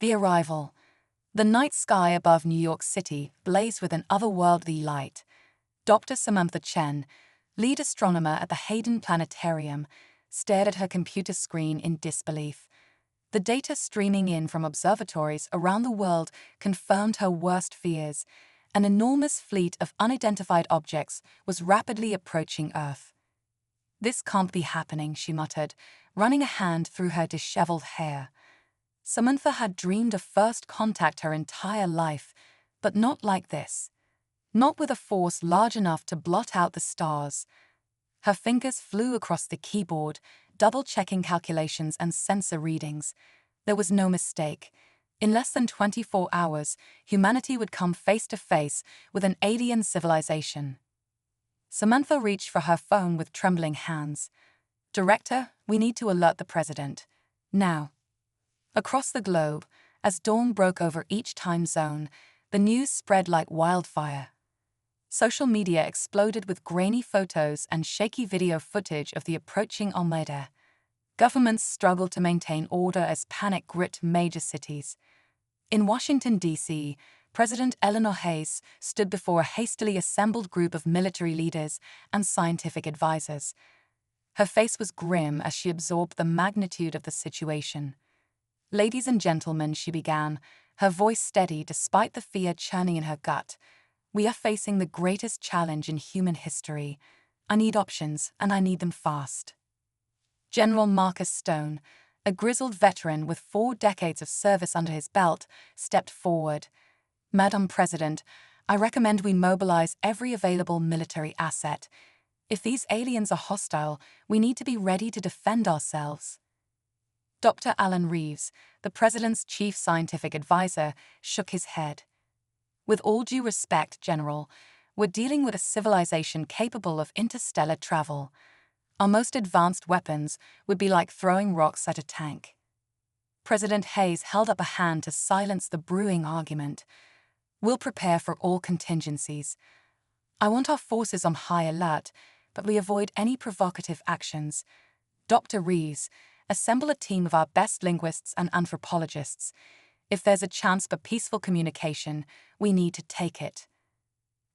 The arrival. The night sky above New York City blazed with an otherworldly light. Dr. Samantha Chen, lead astronomer at the Hayden Planetarium, stared at her computer screen in disbelief. The data streaming in from observatories around the world confirmed her worst fears. An enormous fleet of unidentified objects was rapidly approaching Earth. "This can't be happening," she muttered, running a hand through her disheveled hair. Samantha had dreamed of first contact her entire life, but not like this. Not with a force large enough to blot out the stars. Her fingers flew across the keyboard, double-checking calculations and sensor readings. There was no mistake. In less than 24 hours, humanity would come face to face with an alien civilization. Samantha reached for her phone with trembling hands. "Director, we need to alert the president. Now." Across the globe, as dawn broke over each time zone, the news spread like wildfire. Social media exploded with grainy photos and shaky video footage of the approaching Almeida. Governments struggled to maintain order as panic gripped major cities. In Washington, D.C., President Eleanor Hayes stood before a hastily assembled group of military leaders and scientific advisors. Her face was grim as she absorbed the magnitude of the situation. "Ladies and gentlemen," she began, her voice steady despite the fear churning in her gut, "we are facing the greatest challenge in human history. I need options, and I need them fast." General Marcus Stone, a grizzled veteran with 4 decades of service under his belt, stepped forward. "Madam President, I recommend we mobilize every available military asset. If these aliens are hostile, we need to be ready to defend ourselves." Dr. Alan Reeves, the President's chief scientific advisor, shook his head. "With all due respect, General, we're dealing with a civilization capable of interstellar travel. Our most advanced weapons would be like throwing rocks at a tank." President Hayes held up a hand to silence the brewing argument. "We'll prepare for all contingencies. I want our forces on high alert, but we avoid any provocative actions. Dr. Reeves, assemble a team of our best linguists and anthropologists. If there's a chance for peaceful communication, we need to take it."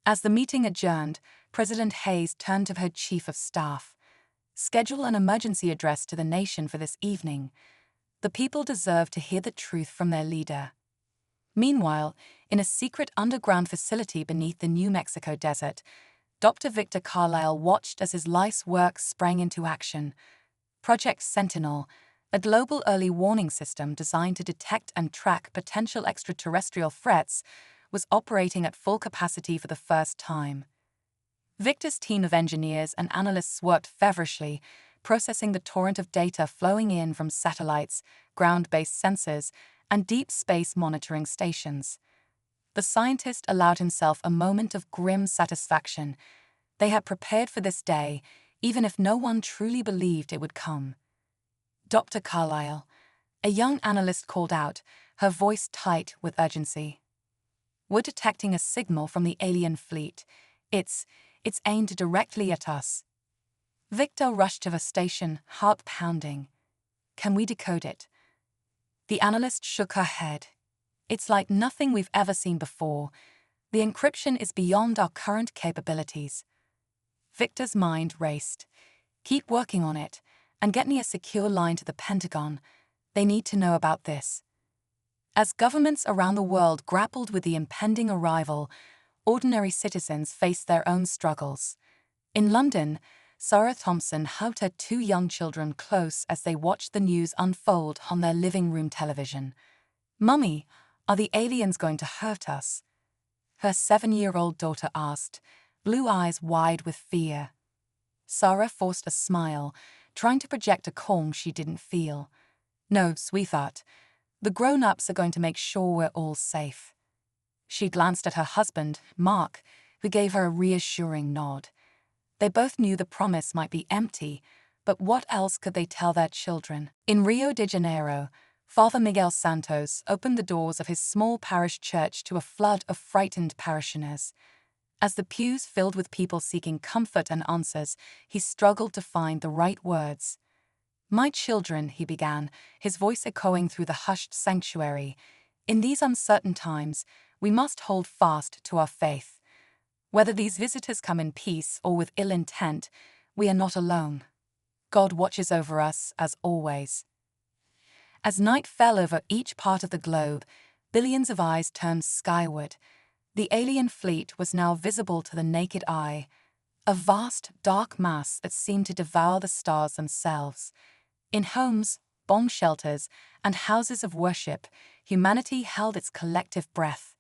As the meeting adjourned, President Hayes turned to her chief of staff. "Schedule an emergency address to the nation for this evening. The people deserve to hear the truth from their leader." Meanwhile, in a secret underground facility beneath the New Mexico desert, Dr. Victor Carlisle watched as his life's work sprang into action. Project Sentinel, a global early warning system designed to detect and track potential extraterrestrial threats, was operating at full capacity for the first time. Victor's team of engineers and analysts worked feverishly, processing the torrent of data flowing in from satellites, ground-based sensors, and deep space monitoring stations. The scientist allowed himself a moment of grim satisfaction. They had prepared for this day, even if no one truly believed it would come. "Dr. Carlisle," a young analyst called out, her voice tight with urgency. "We're detecting a signal from the alien fleet. It's aimed directly at us." Victor rushed to the station, heart pounding. "Can we decode it?" The analyst shook her head. "It's like nothing we've ever seen before. The encryption is beyond our current capabilities." Victor's mind raced. "Keep working on it, and get me a secure line to the Pentagon. They need to know about this." As governments around the world grappled with the impending arrival, ordinary citizens faced their own struggles. In London, Sarah Thompson hugged her 2 young children close as they watched the news unfold on their living room television. "Mummy, are the aliens going to hurt us?" her 7-year-old daughter asked, blue eyes wide with fear. Sarah forced a smile, trying to project a calm she didn't feel. "No, sweetheart. The grown-ups are going to make sure we're all safe." She glanced at her husband, Mark, who gave her a reassuring nod. They both knew the promise might be empty, but what else could they tell their children? In Rio de Janeiro, Father Miguel Santos opened the doors of his small parish church to a flood of frightened parishioners. As the pews filled with people seeking comfort and answers, he struggled to find the right words. "My children," he began, his voice echoing through the hushed sanctuary, "in these uncertain times, we must hold fast to our faith. Whether these visitors come in peace or with ill intent, we are not alone. God watches over us, as always." As night fell over each part of the globe, billions of eyes turned skyward. The alien fleet was now visible to the naked eye, a vast, dark mass that seemed to devour the stars themselves. In homes, bomb shelters, and houses of worship, humanity held its collective breath.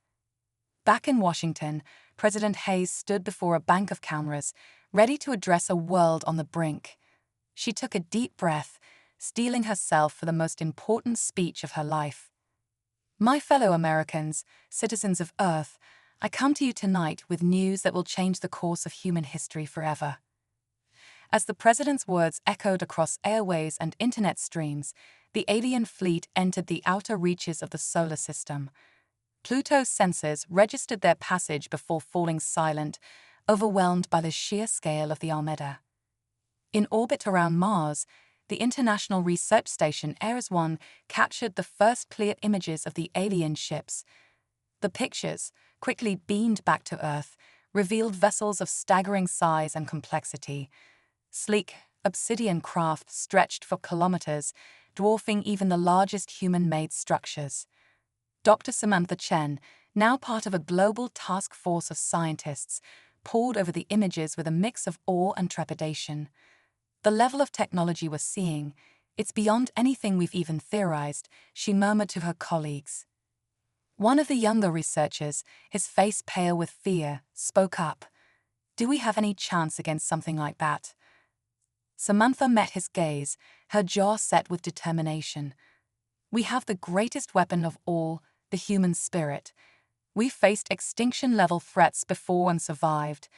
Back in Washington, President Hayes stood before a bank of cameras, ready to address a world on the brink. She took a deep breath, steeling herself for the most important speech of her life. "My fellow Americans, citizens of Earth, I come to you tonight with news that will change the course of human history forever." As the president's words echoed across airwaves and internet streams, the alien fleet entered the outer reaches of the solar system. Pluto's sensors registered their passage before falling silent, overwhelmed by the sheer scale of the Armada. In orbit around Mars, the International Research Station ERAS-1 captured the first clear images of the alien ships. The pictures, quickly beamed back to Earth, revealed vessels of staggering size and complexity. Sleek, obsidian craft stretched for kilometers, dwarfing even the largest human-made structures. Dr. Samantha Chen, now part of a global task force of scientists, pored over the images with a mix of awe and trepidation. "The level of technology we're seeing, it's beyond anything we've even theorized," she murmured to her colleagues. One of the younger researchers, his face pale with fear, spoke up. "Do we have any chance against something like that?" Samantha met his gaze, her jaw set with determination. "We have the greatest weapon of all, the human spirit. We've faced extinction-level threats before and survived.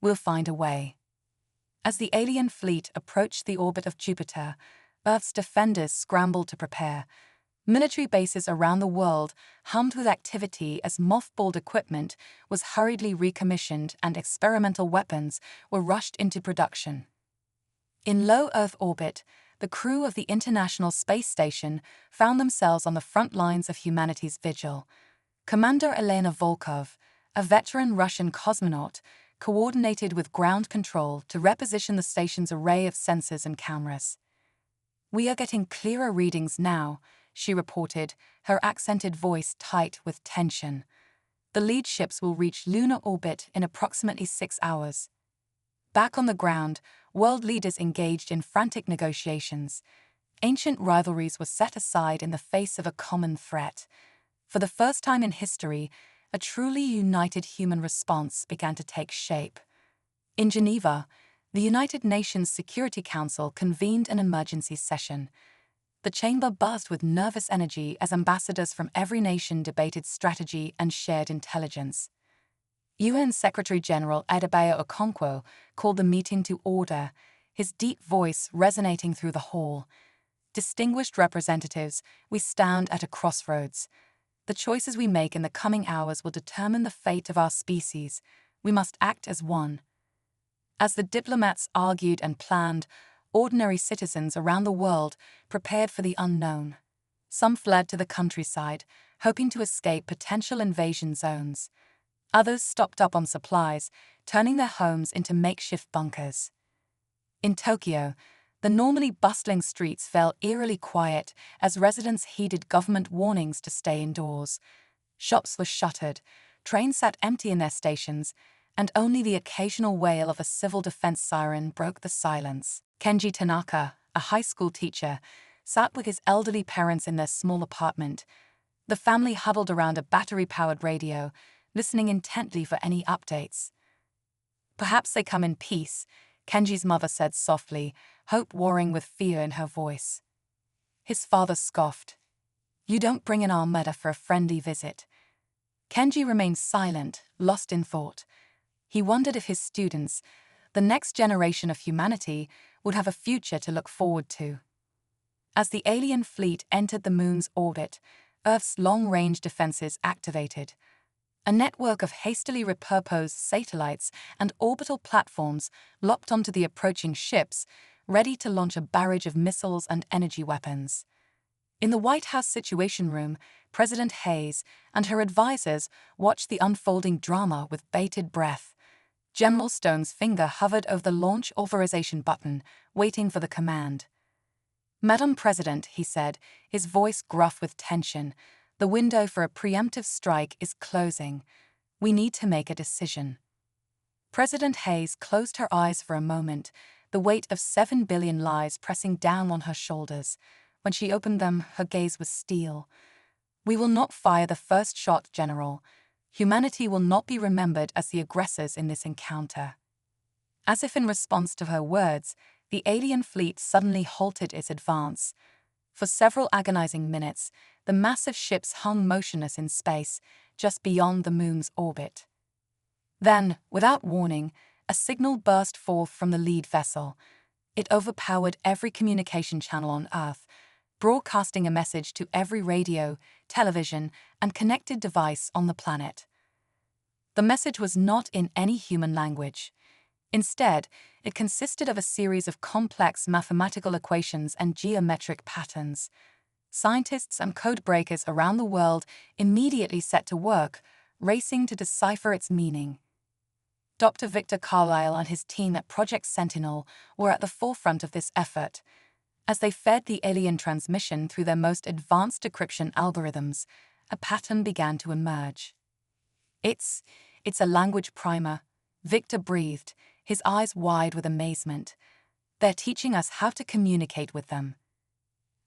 We'll find a way." As the alien fleet approached the orbit of Jupiter, Earth's defenders scrambled to prepare. Military bases around the world hummed with activity as mothballed equipment was hurriedly recommissioned and experimental weapons were rushed into production. In low Earth orbit, the crew of the International Space Station found themselves on the front lines of humanity's vigil. Commander Elena Volkov, a veteran Russian cosmonaut, coordinated with ground control to reposition the station's array of sensors and cameras. "We are getting clearer readings now," she reported, her accented voice tight with tension. "The lead ships will reach lunar orbit in approximately 6 hours." Back on the ground, world leaders engaged in frantic negotiations. Ancient rivalries were set aside in the face of a common threat. For the first time in history, a truly united human response began to take shape. In Geneva, the United Nations Security Council convened an emergency session. The chamber buzzed with nervous energy as ambassadors from every nation debated strategy and shared intelligence. UN Secretary-General Adebayo Okonkwo called the meeting to order, his deep voice resonating through the hall. "Distinguished representatives, we stand at a crossroads. The choices we make in the coming hours will determine the fate of our species. We must act as one." As the diplomats argued and planned, ordinary citizens around the world prepared for the unknown. Some fled to the countryside, hoping to escape potential invasion zones. Others stocked up on supplies, turning their homes into makeshift bunkers. In Tokyo, the normally bustling streets fell eerily quiet as residents heeded government warnings to stay indoors. Shops were shuttered, trains sat empty in their stations, and only the occasional wail of a civil defense siren broke the silence. Kenji Tanaka, a high school teacher, sat with his elderly parents in their small apartment. The family huddled around a battery-powered radio, listening intently for any updates. "Perhaps they come in peace," Kenji's mother said softly, hope warring with fear in her voice. His father scoffed. "You don't bring an armada for a friendly visit." Kenji remained silent, lost in thought. He wondered if his students, the next generation of humanity, would have a future to look forward to. As the alien fleet entered the moon's orbit, Earth's long-range defenses activated. A network of hastily repurposed satellites and orbital platforms locked onto the approaching ships, ready to launch a barrage of missiles and energy weapons. In the White House Situation Room, President Hayes and her advisors watched the unfolding drama with bated breath. General Stone's finger hovered over the launch authorization button, waiting for the command. "Madam President," he said, his voice gruff with tension, "the window for a preemptive strike is closing. We need to make a decision." President Hayes closed her eyes for a moment, the weight of 7 billion lives pressing down on her shoulders. When she opened them, her gaze was steel. "We will not fire the first shot, General. Humanity will not be remembered as the aggressors in this encounter." As if in response to her words, the alien fleet suddenly halted its advance. For several agonizing minutes, the massive ships hung motionless in space, just beyond the moon's orbit. Then, without warning, a signal burst forth from the lead vessel. It overpowered every communication channel on Earth, broadcasting a message to every radio, television, and connected device on the planet. The message was not in any human language. Instead, it consisted of a series of complex mathematical equations and geometric patterns. Scientists and code breakers around the world immediately set to work, racing to decipher its meaning. Dr. Victor Carlisle and his team at Project Sentinel were at the forefront of this effort. As they fed the alien transmission through their most advanced decryption algorithms, a pattern began to emerge. It's a language primer," Victor breathed, his eyes wide with amazement. "They're teaching us how to communicate with them."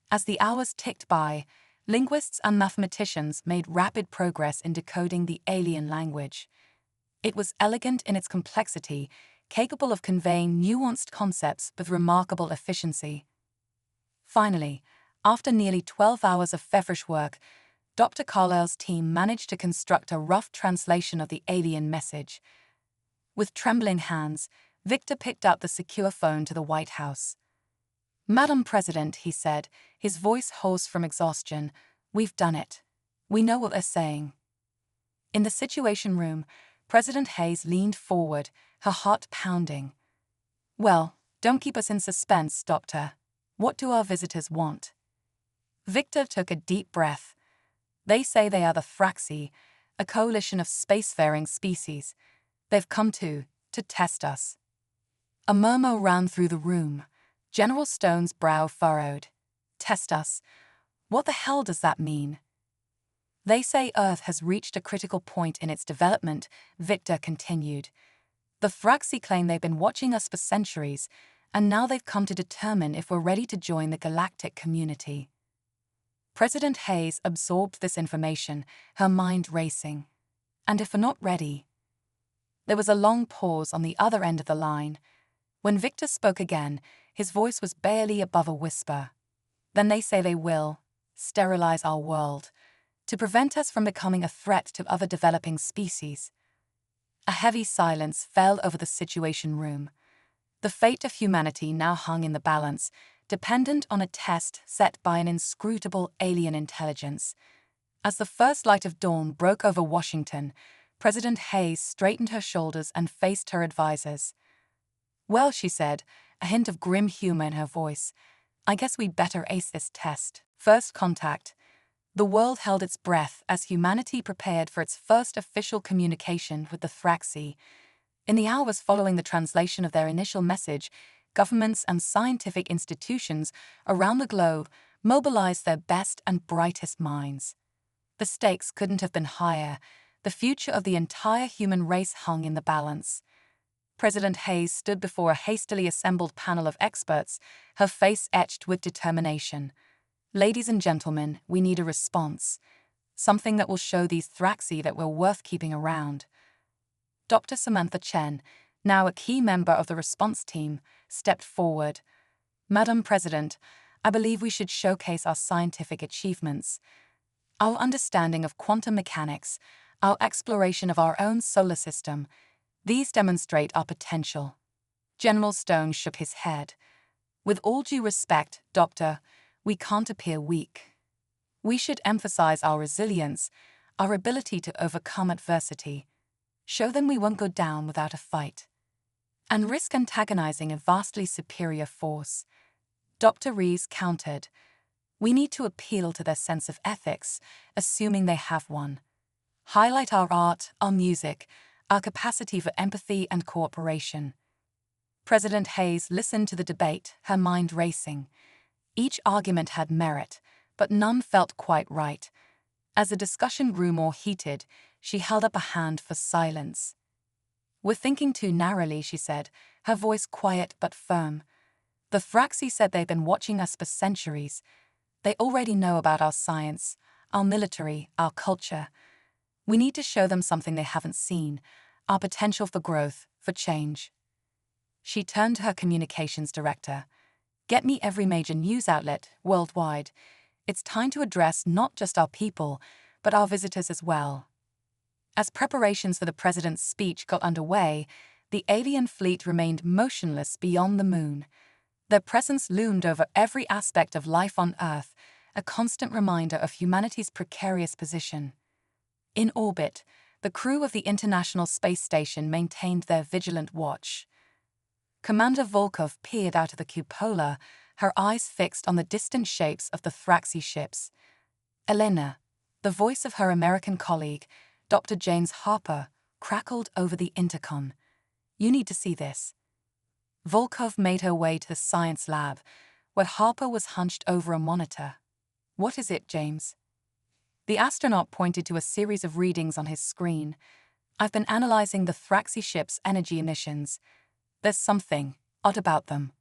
As the hours ticked by, linguists and mathematicians made rapid progress in decoding the alien language. It was elegant in its complexity, capable of conveying nuanced concepts with remarkable efficiency. Finally, after nearly 12 hours of feverish work, Dr. Carlisle's team managed to construct a rough translation of the alien message. With trembling hands, Victor picked up the secure phone to the White House. "Madam President," he said, his voice hoarse from exhaustion, "we've done it. We know what they're saying." In the Situation Room, President Hayes leaned forward, her heart pounding. "Well, don't keep us in suspense, Doctor. What do our visitors want?" Victor took a deep breath. "They say they are the Thraxi, a coalition of spacefaring species. They've come to test us." A murmur ran through the room. General Stone's brow furrowed. "Test us? What the hell does that mean?" "They say Earth has reached a critical point in its development," Victor continued. "The Thraxi claim they've been watching us for centuries, and now they've come to determine if we're ready to join the galactic community." President Hayes absorbed this information, her mind racing. And if we're not ready? There was a long pause on the other end of the line. When Victor spoke again, his voice was barely above a whisper. "Then they say they will sterilize our world, to prevent us from becoming a threat to other developing species." A heavy silence fell over the Situation Room. The fate of humanity now hung in the balance, dependent on a test set by an inscrutable alien intelligence. As the first light of dawn broke over Washington, President Hayes straightened her shoulders and faced her advisors. "Well," she said, a hint of grim humor in her voice, "I guess we'd better ace this test." First contact. The world held its breath as humanity prepared for its first official communication with the Thraxi. In the hours following the translation of their initial message, governments and scientific institutions around the globe mobilized their best and brightest minds. The stakes couldn't have been higher. The future of the entire human race hung in the balance. President Hayes stood before a hastily assembled panel of experts, her face etched with determination. "Ladies and gentlemen, we need a response. Something that will show these Thraxi that we're worth keeping around." Dr. Samantha Chen, now a key member of the response team, stepped forward. "Madam President, I believe we should showcase our scientific achievements. Our understanding of quantum mechanics, our exploration of our own solar system, these demonstrate our potential." General Stone shook his head. "With all due respect, Doctor, we can't appear weak. We should emphasize our resilience, our ability to overcome adversity. Show them we won't go down without a fight." and risk antagonizing a vastly superior force. Dr. Rees countered, "We need to appeal to their sense of ethics, assuming they have one. Highlight our art, our music, our capacity for empathy and cooperation." President Hayes listened to the debate, her mind racing. Each argument had merit, but none felt quite right. As the discussion grew more heated, she held up a hand for silence. "We're thinking too narrowly," she said, her voice quiet but firm. "The Thraxi said they've been watching us for centuries. They already know about our science, our military, our culture. We need to show them something they haven't seen, our potential for growth, for change." She turned to her communications director. "Get me every major news outlet, worldwide. It's time to address not just our people, but our visitors as well." As preparations for the president's speech got underway, the alien fleet remained motionless beyond the moon. Their presence loomed over every aspect of life on Earth, a constant reminder of humanity's precarious position. In orbit, the crew of the International Space Station maintained their vigilant watch. Commander Volkov peered out of the cupola, her eyes fixed on the distant shapes of the Thraxi ships. Elena, the voice of her American colleague, Dr. James Harper, crackled over the intercom. "You need to see this." Volkov made her way to the science lab, where Harper was hunched over a monitor. "What is it, James?" The astronaut pointed to a series of readings on his screen. "I've been analyzing the Thraxi ship's energy emissions. There's something odd about them."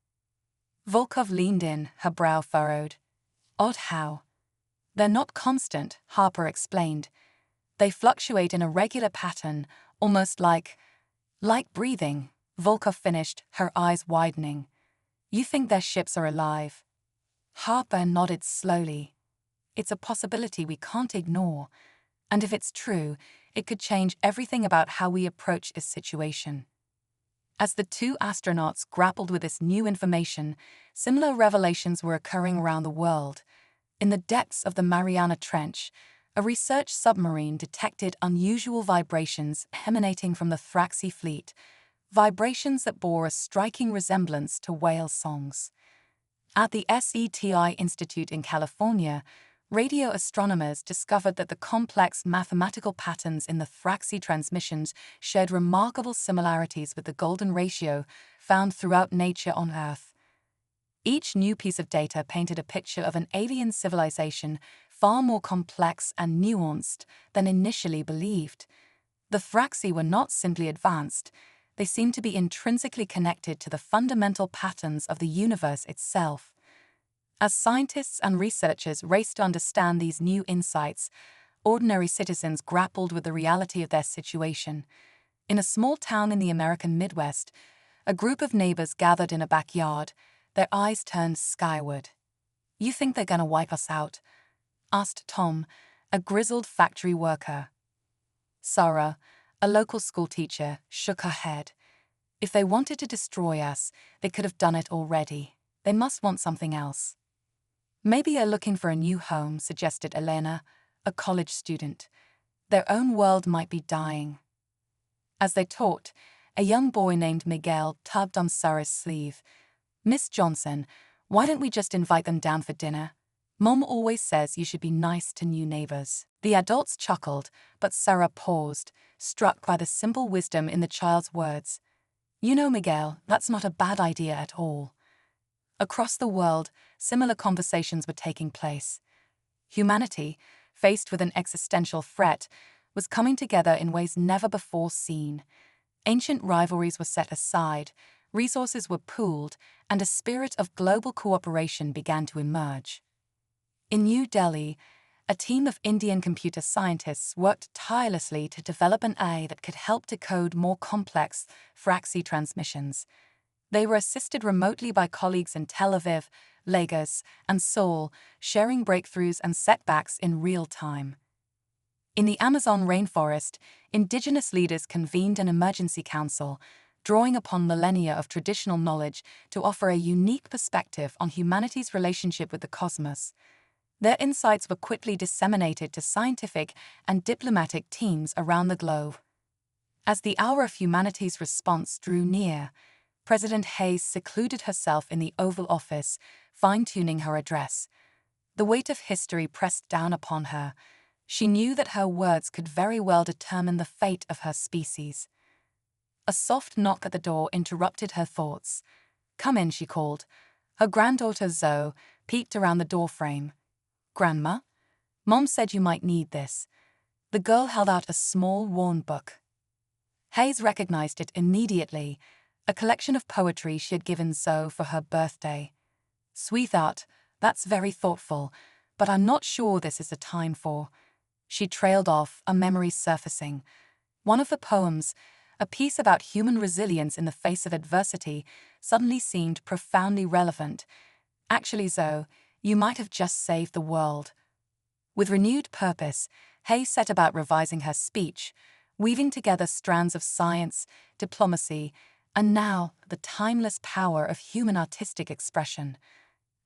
Volkov leaned in, her brow furrowed. "Odd how?" "They're not constant," Harper explained. "They fluctuate in a regular pattern, almost like breathing," Volkov finished, her eyes widening. "You think their ships are alive?" Harper nodded slowly. "It's a possibility we can't ignore. And if it's true, it could change everything about how we approach this situation." As the two astronauts grappled with this new information, similar revelations were occurring around the world. In the depths of the Mariana Trench, a research submarine detected unusual vibrations emanating from the Thraxi fleet, vibrations that bore a striking resemblance to whale songs. At the SETI Institute in California, radio astronomers discovered that the complex mathematical patterns in the Thraxi transmissions shared remarkable similarities with the golden ratio found throughout nature on Earth. Each new piece of data painted a picture of an alien civilization far more complex and nuanced than initially believed. The Thraxi were not simply advanced, they seemed to be intrinsically connected to the fundamental patterns of the universe itself. As scientists and researchers raced to understand these new insights, ordinary citizens grappled with the reality of their situation. In a small town in the American Midwest, a group of neighbors gathered in a backyard, their eyes turned skyward. "You think they're gonna wipe us out?" asked Tom, a grizzled factory worker. Sarah, a local schoolteacher, shook her head. "If they wanted to destroy us, they could have done it already. They must want something else." "Maybe they're looking for a new home," suggested Elena, a college student. "Their own world might be dying." As they talked, a young boy named Miguel tugged on Sarah's sleeve. "Miss Johnson, why don't we just invite them down for dinner? Mom always says you should be nice to new neighbors." The adults chuckled, but Sarah paused, struck by the simple wisdom in the child's words. "You know, Miguel, that's not a bad idea at all." Across the world, similar conversations were taking place. Humanity, faced with an existential threat, was coming together in ways never before seen. Ancient rivalries were set aside, resources were pooled, and a spirit of global cooperation began to emerge. In New Delhi, a team of Indian computer scientists worked tirelessly to develop an AI that could help decode more complex Thraxi transmissions. They were assisted remotely by colleagues in Tel Aviv, Lagos, and Seoul, sharing breakthroughs and setbacks in real time. In the Amazon rainforest, indigenous leaders convened an emergency council, drawing upon millennia of traditional knowledge to offer a unique perspective on humanity's relationship with the cosmos. Their insights were quickly disseminated to scientific and diplomatic teams around the globe. As the hour of humanity's response drew near, President Hayes secluded herself in the Oval Office, fine-tuning her address. The weight of history pressed down upon her. She knew that her words could very well determine the fate of her species. A soft knock at the door interrupted her thoughts. "Come in," she called. Her granddaughter Zoe peeked around the doorframe. "Grandma? Mom said you might need this." The girl held out a small, worn book. Hayes recognized it immediately, a collection of poetry she had given Zoe for her birthday. "Sweetheart, that's very thoughtful, but I'm not sure this is the time for." She trailed off, a memory surfacing. One of the poems, a piece about human resilience in the face of adversity, suddenly seemed profoundly relevant. "Actually, Zoe, you might have just saved the world." With renewed purpose, Hayes set about revising her speech, weaving together strands of science, diplomacy, and now the timeless power of human artistic expression.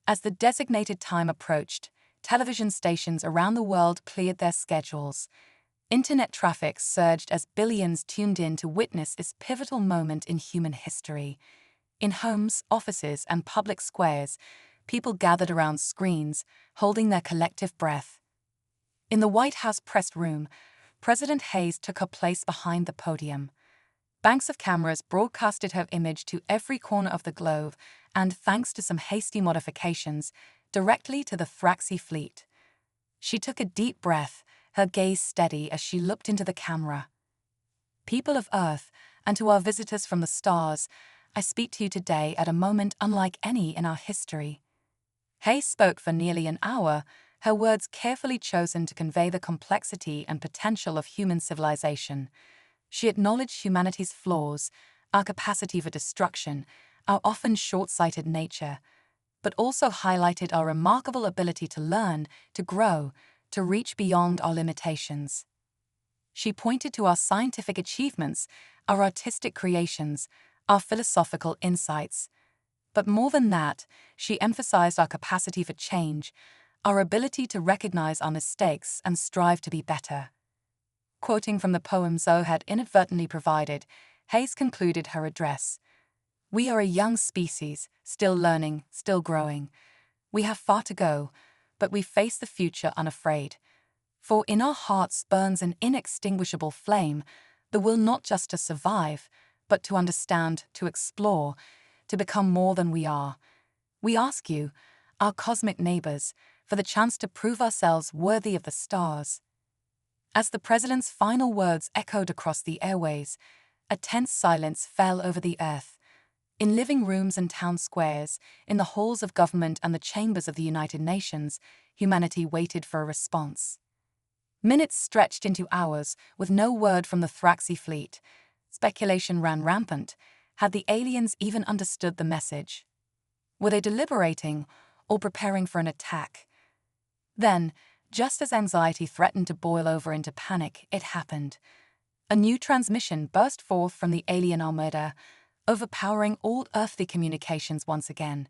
As the designated time approached, television stations around the world cleared their schedules. Internet traffic surged as billions tuned in to witness this pivotal moment in human history. In homes, offices, and public squares, people gathered around screens, holding their collective breath. In the White House press room, President Hayes took her place behind the podium. Banks of cameras broadcasted her image to every corner of the globe, and thanks to some hasty modifications, directly to the Thraxi fleet. She took a deep breath, her gaze steady as she looked into the camera. "People of Earth, and to our visitors from the stars, I speak to you today at a moment unlike any in our history." Hayes spoke for nearly an hour, her words carefully chosen to convey the complexity and potential of human civilization. She acknowledged humanity's flaws, our capacity for destruction, our often short-sighted nature, but also highlighted our remarkable ability to learn, to grow, to reach beyond our limitations. She pointed to our scientific achievements, our artistic creations, our philosophical insights. But more than that, she emphasized our capacity for change, our ability to recognize our mistakes and strive to be better. Quoting from the poem Zoe had inadvertently provided, Hayes concluded her address. "We are a young species, still learning, still growing. We have far to go, but we face the future unafraid. For in our hearts burns an inextinguishable flame, the will not just to survive, but to understand, to explore, to become more than we are. We ask you, our cosmic neighbors, for the chance to prove ourselves worthy of the stars." As the president's final words echoed across the airways, a tense silence fell over the earth. In living rooms and town squares, in the halls of government and the chambers of the United Nations, humanity waited for a response. Minutes stretched into hours with no word from the Thraxi fleet. Speculation ran rampant. Had the aliens even understood the message? Were they deliberating or preparing for an attack? Then, just as anxiety threatened to boil over into panic, it happened. A new transmission burst forth from the alien armada, overpowering all earthly communications once again.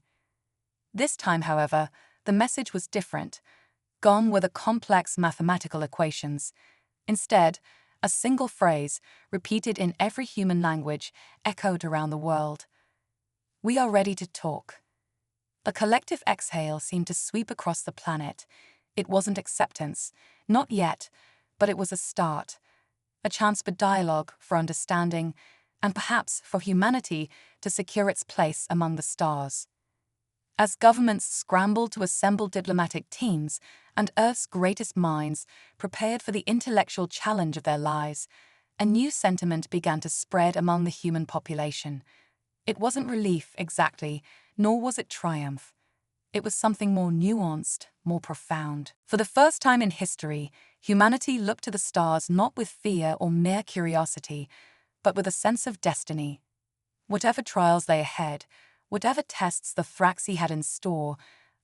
This time, however, the message was different. Gone were the complex mathematical equations. Instead, a single phrase, repeated in every human language, echoed around the world. "We are ready to talk." A collective exhale seemed to sweep across the planet. It wasn't acceptance, not yet, but it was a start. A chance for dialogue, for understanding, and perhaps for humanity to secure its place among the stars. As governments scrambled to assemble diplomatic teams and Earth's greatest minds prepared for the intellectual challenge of their lives, a new sentiment began to spread among the human population. It wasn't relief exactly, nor was it triumph. It was something more nuanced, more profound. For the first time in history, humanity looked to the stars not with fear or mere curiosity, but with a sense of destiny. Whatever trials lay ahead, whatever tests the Thraxi had in store,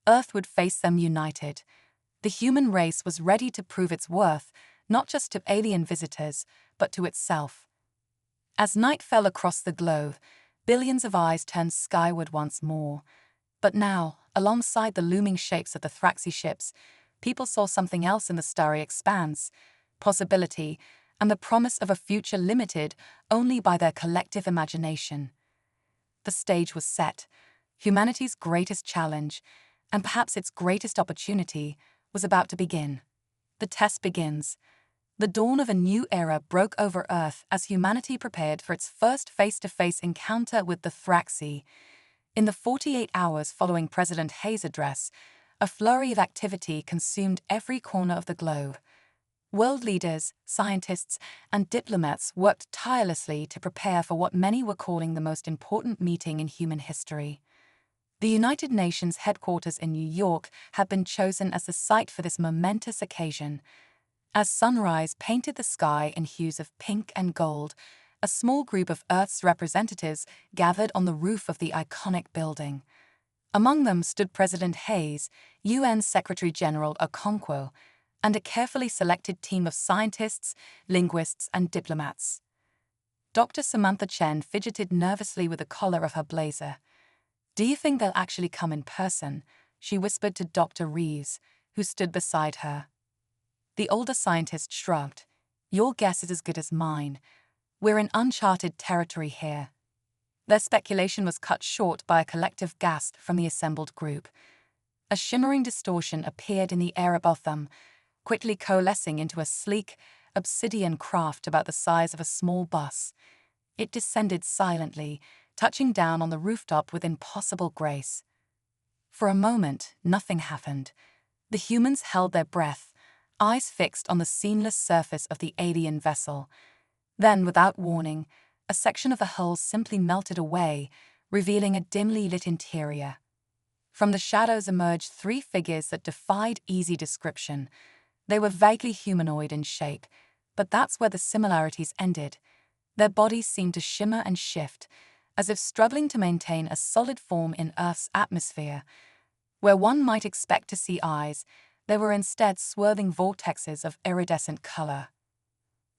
Earth would face them united. The human race was ready to prove its worth, not just to alien visitors, but to itself. As night fell across the globe, billions of eyes turned skyward once more. But now, alongside the looming shapes of the Thraxi ships, people saw something else in the starry expanse: possibility, and the promise of a future limited only by their collective imagination. The stage was set. Humanity's greatest challenge, and perhaps its greatest opportunity, was about to begin. The test begins. The dawn of a new era broke over Earth as humanity prepared for its first face-to-face encounter with the Thraxi. In the 48 hours following President Hayes' address, a flurry of activity consumed every corner of the globe. World leaders, scientists, and diplomats worked tirelessly to prepare for what many were calling the most important meeting in human history. The United Nations headquarters in New York had been chosen as the site for this momentous occasion. As sunrise painted the sky in hues of pink and gold, a small group of Earth's representatives gathered on the roof of the iconic building. Among them stood President Hayes, UN Secretary-General Okonkwo, and a carefully selected team of scientists, linguists, and diplomats. Dr. Samantha Chen fidgeted nervously with the collar of her blazer. "Do you think they'll actually come in person?" she whispered to Dr. Reeves, who stood beside her. The older scientist shrugged. "Your guess is as good as mine. We're in uncharted territory here." Their speculation was cut short by a collective gasp from the assembled group. A shimmering distortion appeared in the air above them, quickly coalescing into a sleek, obsidian craft about the size of a small bus. It descended silently, touching down on the rooftop with impossible grace. For a moment, nothing happened. The humans held their breath, eyes fixed on the seamless surface of the alien vessel. Then, without warning, a section of the hull simply melted away, revealing a dimly lit interior. From the shadows emerged three figures that defied easy description. They were vaguely humanoid in shape, but that's where the similarities ended. Their bodies seemed to shimmer and shift, as if struggling to maintain a solid form in Earth's atmosphere. Where one might expect to see eyes, there were instead swirling vortexes of iridescent color.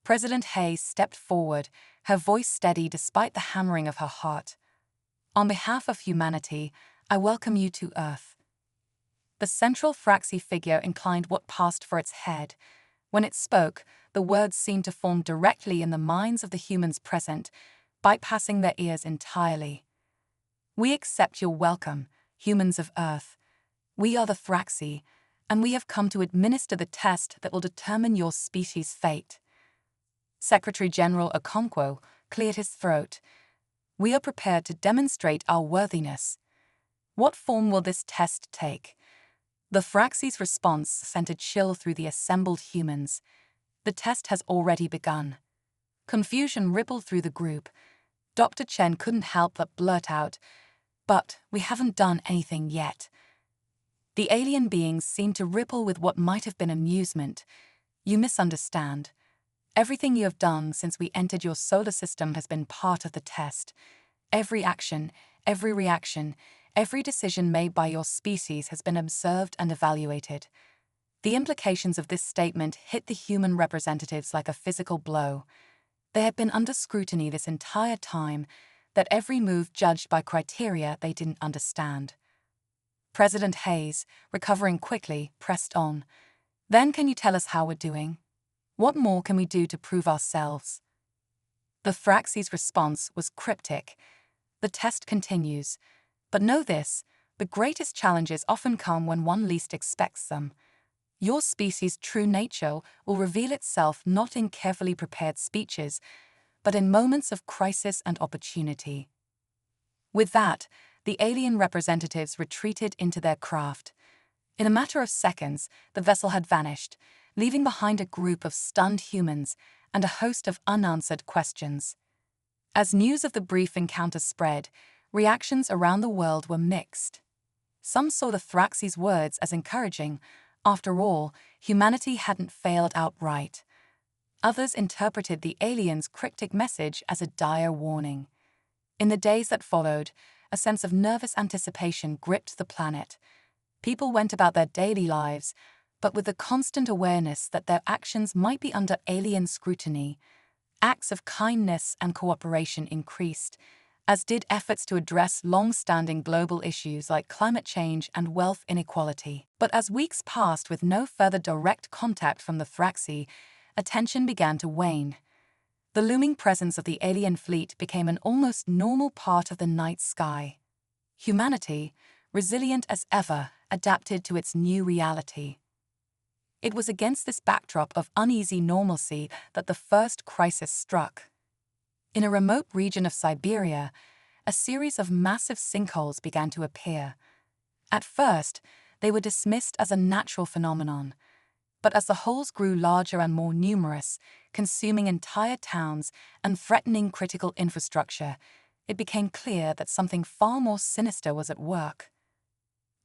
President Hayes stepped forward, her voice steady despite the hammering of her heart. "On behalf of humanity, I welcome you to Earth." The central Thraxi figure inclined what passed for its head. When it spoke, the words seemed to form directly in the minds of the humans present, bypassing their ears entirely. "We accept your welcome, humans of Earth. We are the Thraxi, and we have come to administer the test that will determine your species' fate." Secretary-General Okonkwo cleared his throat. "We are prepared to demonstrate our worthiness." "What form will this test take?" The Thraxi's response sent a chill through the assembled humans. "The test has already begun." Confusion rippled through the group. Dr. Chen couldn't help but blurt out, "But we haven't done anything yet." The alien beings seemed to ripple with what might have been amusement. "You misunderstand. Everything you have done since we entered your solar system has been part of the test. Every action, every reaction, every decision made by your species has been observed and evaluated." The implications of this statement hit the human representatives like a physical blow. They had been under scrutiny this entire time, that every move judged by criteria they didn't understand. President Hayes, recovering quickly, pressed on. "Then can you tell us how we're doing? What more can we do to prove ourselves?" The Thraxi's response was cryptic. "The test continues. But know this, the greatest challenges often come when one least expects them. Your species' true nature will reveal itself not in carefully prepared speeches, but in moments of crisis and opportunity." With that, the alien representatives retreated into their craft. In a matter of seconds, the vessel had vanished, leaving behind a group of stunned humans and a host of unanswered questions. As news of the brief encounter spread, reactions around the world were mixed. Some saw the Thraxi's words as encouraging. After all, humanity hadn't failed outright. Others interpreted the aliens' cryptic message as a dire warning. In the days that followed, a sense of nervous anticipation gripped the planet. People went about their daily lives, but with the constant awareness that their actions might be under alien scrutiny. Acts of kindness and cooperation increased, as did efforts to address long-standing global issues like climate change and wealth inequality. But as weeks passed with no further direct contact from the Thraxi, attention began to wane. The looming presence of the alien fleet became an almost normal part of the night sky. Humanity, resilient as ever, adapted to its new reality. It was against this backdrop of uneasy normalcy that the first crisis struck. In a remote region of Siberia, a series of massive sinkholes began to appear. At first, they were dismissed as a natural phenomenon, but as the holes grew larger and more numerous, consuming entire towns and threatening critical infrastructure, it became clear that something far more sinister was at work.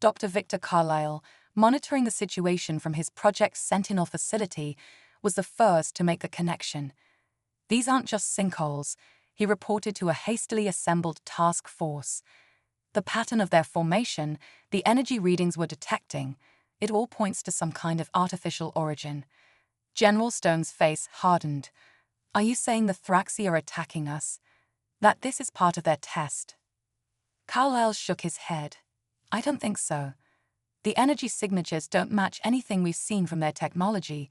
Dr. Victor Carlyle, monitoring the situation from his Project Sentinel facility, was the first to make the connection. These aren't just sinkholes, he reported to a hastily assembled task force. The pattern of their formation, the energy readings we're detecting, it all points to some kind of artificial origin. General Stone's face hardened. Are you saying the Thraxi are attacking us? That this is part of their test? Carlyle shook his head. I don't think so. The energy signatures don't match anything we've seen from their technology.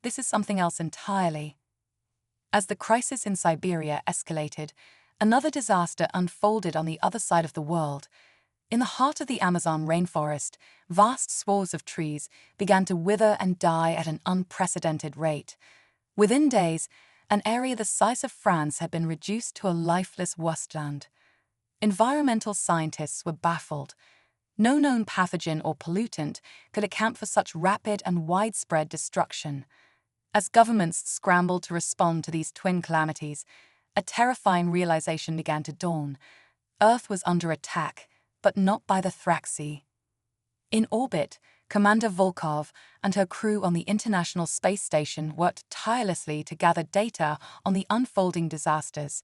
This is something else entirely. As the crisis in Siberia escalated, another disaster unfolded on the other side of the world. In the heart of the Amazon rainforest, vast swaths of trees began to wither and die at an unprecedented rate. Within days, an area the size of France had been reduced to a lifeless wasteland. Environmental scientists were baffled. No known pathogen or pollutant could account for such rapid and widespread destruction. As governments scrambled to respond to these twin calamities, a terrifying realization began to dawn. Earth was under attack, but not by the Thraxi. In orbit, Commander Volkov and her crew on the International Space Station worked tirelessly to gather data on the unfolding disasters.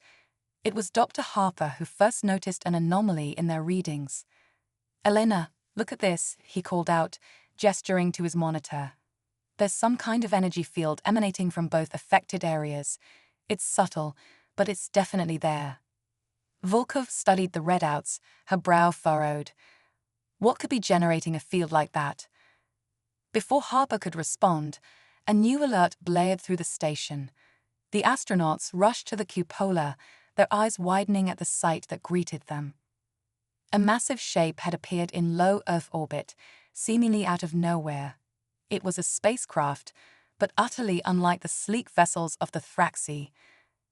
It was Dr. Harper who first noticed an anomaly in their readings. Elena, look at this, he called out, gesturing to his monitor. There's some kind of energy field emanating from both affected areas. It's subtle, but it's definitely there. Volkov studied the readouts, her brow furrowed. What could be generating a field like that? Before Harper could respond, a new alert blared through the station. The astronauts rushed to the cupola, their eyes widening at the sight that greeted them. A massive shape had appeared in low Earth orbit, seemingly out of nowhere. It was a spacecraft, but utterly unlike the sleek vessels of the Thraxi.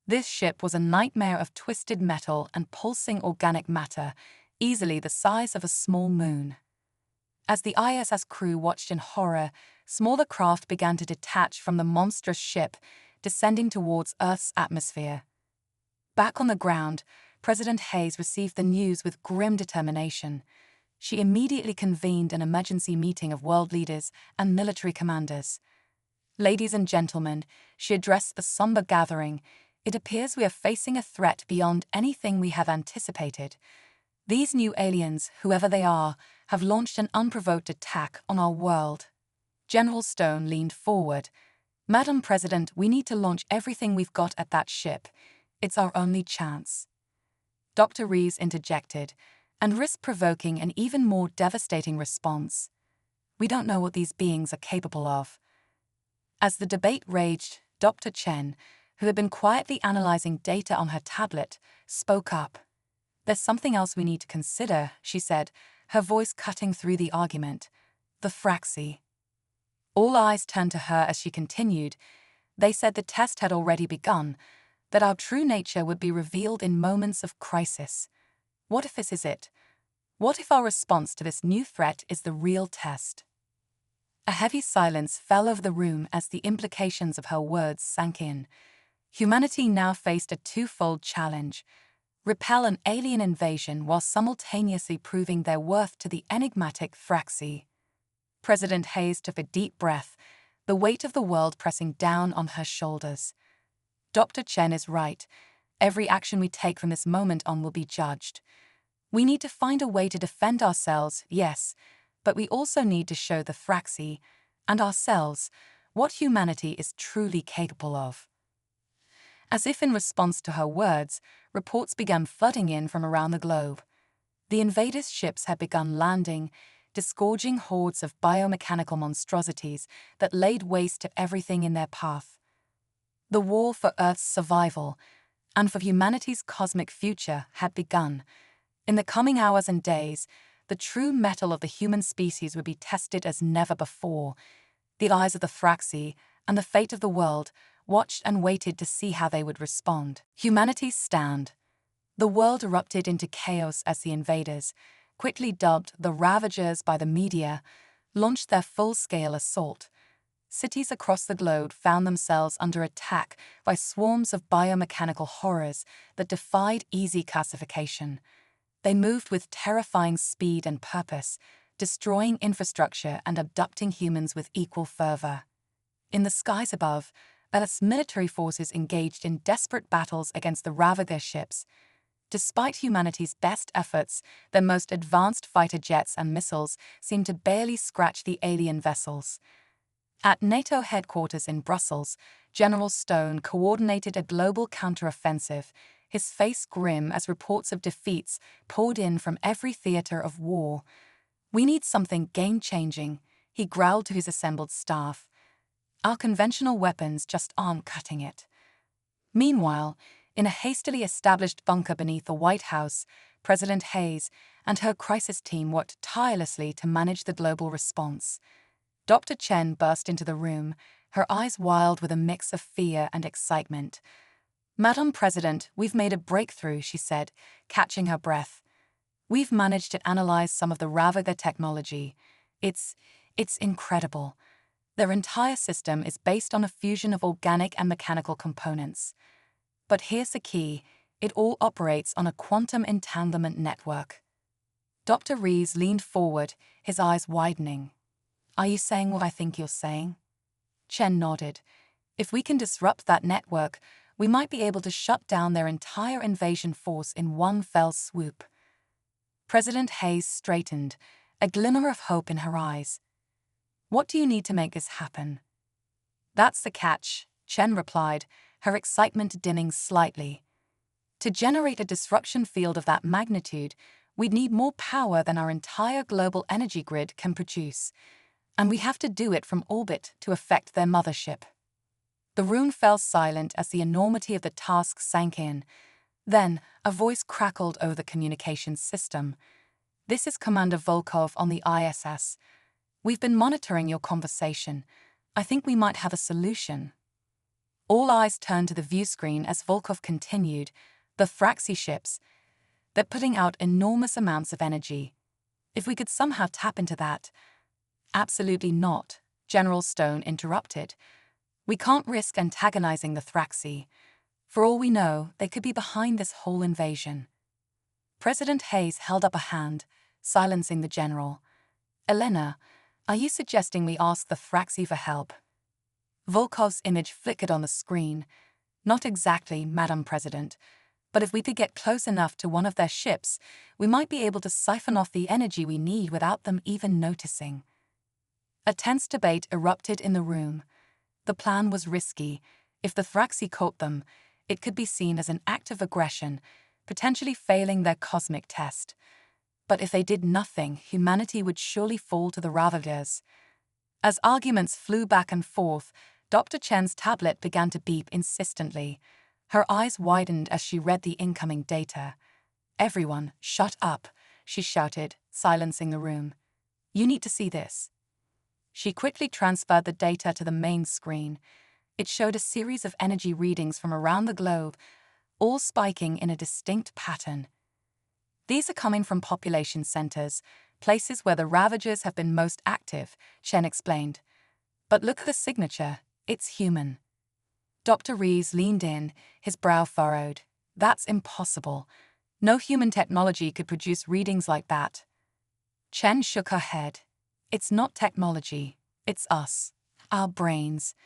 This ship was a nightmare of twisted metal and pulsing organic matter, easily the size of a small moon. As the ISS crew watched in horror, smaller craft began to detach from the monstrous ship, descending towards Earth's atmosphere. Back on the ground, President Hayes received the news with grim determination. She immediately convened an emergency meeting of world leaders and military commanders. Ladies and gentlemen, she addressed the somber gathering, it appears we are facing a threat beyond anything we have anticipated. These new aliens, whoever they are, have launched an unprovoked attack on our world. General Stone leaned forward. Madam President, we need to launch everything we've got at that ship. It's our only chance. Dr. Reeves interjected, and risked provoking an even more devastating response. We don't know what these beings are capable of. As the debate raged, Dr. Chen, who had been quietly analyzing data on her tablet, spoke up. There's something else we need to consider, she said, her voice cutting through the argument. The Thraxi. All eyes turned to her as she continued. They said the test had already begun, that our true nature would be revealed in moments of crisis. What if this is it? What if our response to this new threat is the real test? A heavy silence fell over the room as the implications of her words sank in. Humanity now faced a twofold challenge: repel an alien invasion while simultaneously proving their worth to the enigmatic Thraxi. President Hayes took a deep breath, the weight of the world pressing down on her shoulders. Dr. Chen is right. Every action we take from this moment on will be judged. We need to find a way to defend ourselves, yes, but we also need to show the Thraxi, and ourselves, what humanity is truly capable of. As if in response to her words, reports began flooding in from around the globe. The invaders' ships had begun landing, disgorging hordes of biomechanical monstrosities that laid waste to everything in their path. The war for Earth's survival and for humanity's cosmic future had begun. In the coming hours and days, the true mettle of the human species would be tested as never before. The eyes of the Thraxi and the fate of the world watched and waited to see how they would respond. Humanity's stand. The world erupted into chaos as the invaders, quickly dubbed the Ravagers by the media, launched their full-scale assault. Cities across the globe found themselves under attack by swarms of biomechanical horrors that defied easy classification. They moved with terrifying speed and purpose, destroying infrastructure and abducting humans with equal fervor. In the skies above, Earth's military forces engaged in desperate battles against the Ravager ships. Despite humanity's best efforts, their most advanced fighter jets and missiles seemed to barely scratch the alien vessels. At NATO headquarters in Brussels, General Stone coordinated a global counteroffensive, his face grim as reports of defeats poured in from every theater of war. "We need something game-changing," he growled to his assembled staff. "Our conventional weapons just aren't cutting it." Meanwhile, in a hastily established bunker beneath the White House, President Hayes and her crisis team worked tirelessly to manage the global response. Dr. Chen burst into the room, her eyes wild with a mix of fear and excitement. "Madam President, we've made a breakthrough," she said, catching her breath. "We've managed to analyze some of the Ravager technology. It's incredible. Their entire system is based on a fusion of organic and mechanical components. But here's the key: it all operates on a quantum entanglement network." Dr. Rees leaned forward, his eyes widening. "Are you saying what I think you're saying?" Chen nodded. "If we can disrupt that network, we might be able to shut down their entire invasion force in one fell swoop." President Hayes straightened, a glimmer of hope in her eyes. "What do you need to make this happen?" "That's the catch," Chen replied, her excitement dimming slightly. "To generate a disruption field of that magnitude, we'd need more power than our entire global energy grid can produce. And we have to do it from orbit to affect their mothership." The room fell silent as the enormity of the task sank in. Then, a voice crackled over the communications system. "This is Commander Volkov on the ISS. We've been monitoring your conversation. I think we might have a solution." All eyes turned to the view screen as Volkov continued. "The Thraxi ships, they're putting out enormous amounts of energy. If we could somehow tap into that—" "Absolutely not," General Stone interrupted. "We can't risk antagonizing the Thraxi. For all we know, they could be behind this whole invasion." President Hayes held up a hand, silencing the general. "Elena, are you suggesting we ask the Thraxi for help?" Volkov's image flickered on the screen. "Not exactly, Madam President. But if we could get close enough to one of their ships, we might be able to siphon off the energy we need without them even noticing." A tense debate erupted in the room. The plan was risky. If the Thraxi caught them, it could be seen as an act of aggression, potentially failing their cosmic test. But if they did nothing, humanity would surely fall to the Ravagers. As arguments flew back and forth, Dr. Chen's tablet began to beep insistently. Her eyes widened as she read the incoming data. "Everyone, shut up," she shouted, silencing the room. "You need to see this." She quickly transferred the data to the main screen. It showed a series of energy readings from around the globe, all spiking in a distinct pattern. "These are coming from population centers, places where the Ravagers have been most active," Chen explained. "But look at the signature, it's human." Dr. Rees leaned in, his brow furrowed. "That's impossible. No human technology could produce readings like that." Chen shook her head. "It's not technology, it's us, our brains.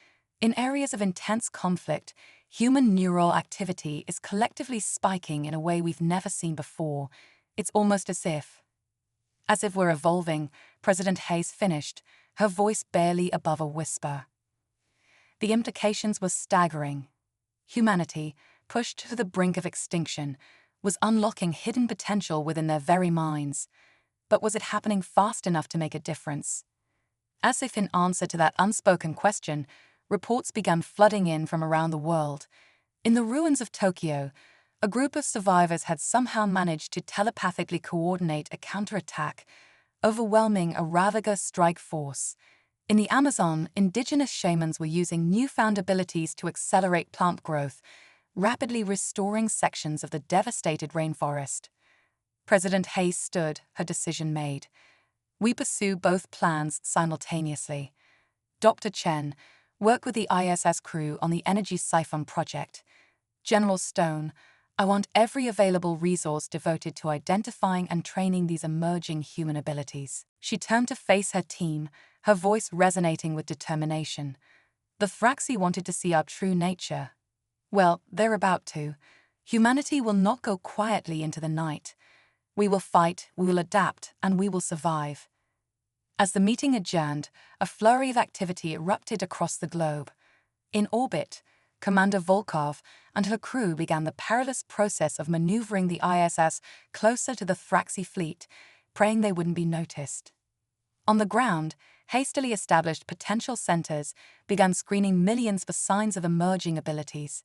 In areas of intense conflict, human neural activity is collectively spiking in a way we've never seen before. It's almost as if we're evolving," President Hayes finished, her voice barely above a whisper. The implications were staggering. Humanity, pushed to the brink of extinction, was unlocking hidden potential within their very minds. But was it happening fast enough to make a difference? As if in answer to that unspoken question, reports began flooding in from around the world. In the ruins of Tokyo, a group of survivors had somehow managed to telepathically coordinate a counterattack, overwhelming a Ravager strike force. In the Amazon, indigenous shamans were using newfound abilities to accelerate plant growth, rapidly restoring sections of the devastated rainforest. President Hayes stood, her decision made. We pursue both plans simultaneously. Dr. Chen worked with the ISS crew on the Energy Siphon project. General Stone, I want every available resource devoted to identifying and training these emerging human abilities. She turned to face her team, her voice resonating with determination. The Thraxi wanted to see our true nature. Well, they're about to. Humanity will not go quietly into the night. We will fight, we will adapt, and we will survive. As the meeting adjourned, a flurry of activity erupted across the globe. In orbit, Commander Volkov and her crew began the perilous process of maneuvering the ISS closer to the Thraxi fleet, praying they wouldn't be noticed. On the ground, hastily established potential centers began screening millions for signs of emerging abilities.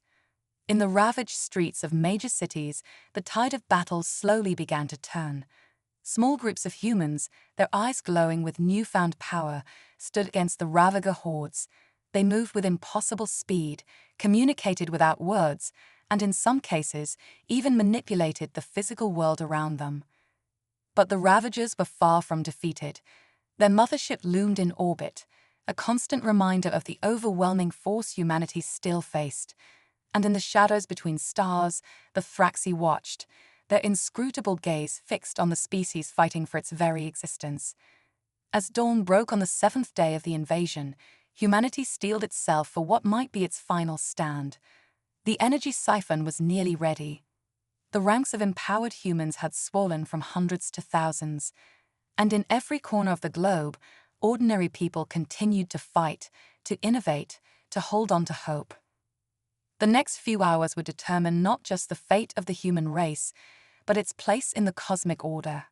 In the ravaged streets of major cities, the tide of battle slowly began to turn. Small groups of humans, their eyes glowing with newfound power, stood against the Ravager hordes. They moved with impossible speed, communicated without words, and in some cases, even manipulated the physical world around them. But the Ravagers were far from defeated. Their mothership loomed in orbit, a constant reminder of the overwhelming force humanity still faced. And in the shadows between stars, the Thraxi watched, their inscrutable gaze fixed on the species fighting for its very existence. As dawn broke on the 7th day of the invasion, humanity steeled itself for what might be its final stand. The energy siphon was nearly ready. The ranks of empowered humans had swollen from hundreds to thousands, and in every corner of the globe, ordinary people continued to fight, to innovate, to hold on to hope. The next few hours would determine not just the fate of the human race, but its place in the cosmic order.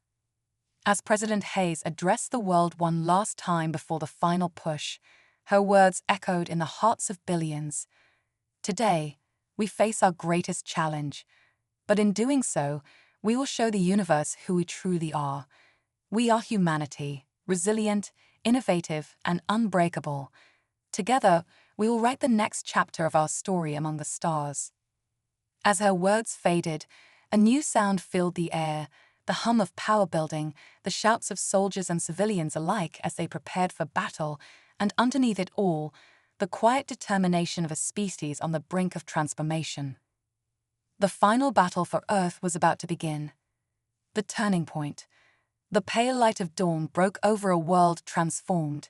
As President Hayes addressed the world one last time before the final push, her words echoed in the hearts of billions. Today, we face our greatest challenge, but in doing so, we will show the universe who we truly are. We are humanity, resilient, innovative, and unbreakable. Together, we will write the next chapter of our story among the stars. As her words faded, a new sound filled the air, the hum of power building, the shouts of soldiers and civilians alike as they prepared for battle, and underneath it all, the quiet determination of a species on the brink of transformation. The final battle for Earth was about to begin. The turning point. The pale light of dawn broke over a world transformed.